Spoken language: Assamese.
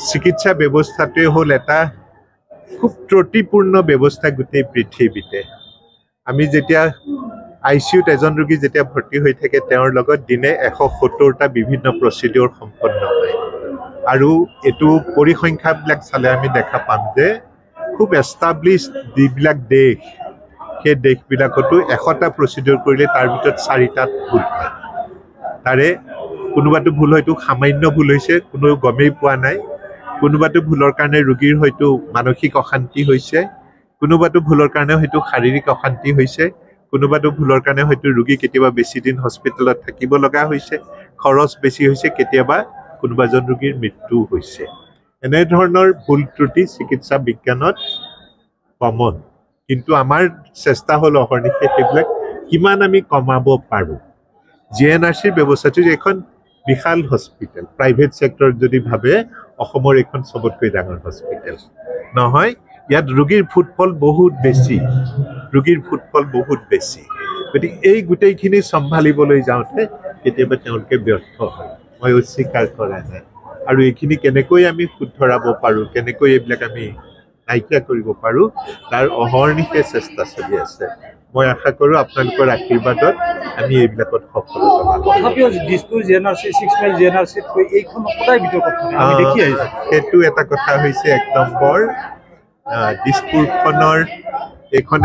চিকিৎসা ব্যৱস্থাটোৱে হ'ল এটা খুব ত্ৰুটিপূৰ্ণ ব্যৱস্থা গোটেই পৃথিৱীতে। আমি যেতিয়া ICUত এজন ৰোগী যেতিয়া ভৰ্তি হৈ থাকে তেওঁৰ লগত দিনে 170টা বিভিন্ন প্ৰচিডিউৰ সম্পন্ন হয় আৰু এইটো পৰিসংখ্যাবিলাক চালে আমি দেখা পাম যে খুব এষ্টাব্লিছড যিবিলাক দেশ সেই দেশবিলাকতো 100টা প্ৰচিডিউৰ কৰিলে তাৰ ভিতৰত 4টাত ভুল হয়। তাৰে কোনোবাটো ভুল হয়তো সামান্য ভুল হৈছে, কোনো গমেই পোৱা নাই, কোনোবাটো ভুলৰ কাৰণে ৰোগীৰ হয়তো মানসিক অশান্তি হৈছে, কোনোবাটো ভুলৰ কাৰণে হয়তো শাৰীৰিক অশান্তি হৈছে, কোনোবাটো ভুলৰ কাৰণে হয়তো ৰোগী কেতিয়াবা বেছি দিন হস্পিটেলত থাকিব লগা হৈছে, খৰচ বেছি হৈছে, কেতিয়াবা কোনোবাজন ৰোগীৰ মৃত্যু হৈছে। এনেধৰণৰ ভুল ত্ৰুটি চিকিৎসা বিজ্ঞানত কমন, কিন্তু আমাৰ চেষ্টা হ'ল অহৰ্নিশে সেইবিলাক কিমান আমি কমাব পাৰোঁ। GNRCৰ ব্যৱস্থাটো এখন বিশাল হস্পিটেল, প্ৰাইভেট ছেক্টৰত যদি ভাবে অসমৰ এখন চবতকৈ ডাঙৰ হস্পিটেল নহয়, ইয়াত ৰোগীৰ ফুটফল বহুত বেছি, গতিকে এই গোটেইখিনি চম্ভালিবলৈ যাওঁতে কেতিয়াবা তেওঁলোকে ব্যৰ্থ হয়, মই অস্বীকাৰ কৰা নাই। আৰু এইখিনি কেনেকৈ আমি শুধৰাব পাৰোঁ, কেনেকৈ এইবিলাক আমি নাইকিয়া কৰিব পাৰোঁ, তাৰ অহৰ্নিশে চেষ্টা চলি আছে। মই আশা কৰোঁ আপোনালোকৰ আশীৰ্বাদত আমি এইবিলাকত সফলতা পাম। তথাপিও দিছপুৰ GNRC 6 মাইল GNRCতকৈ এইখন সদায় বিতৰ্কত থাকে, আমি দেখি আহিছোঁ। সেইটো এটা কথা হৈছে 1 নম্বৰ, দিছপুৰখনৰ এইখন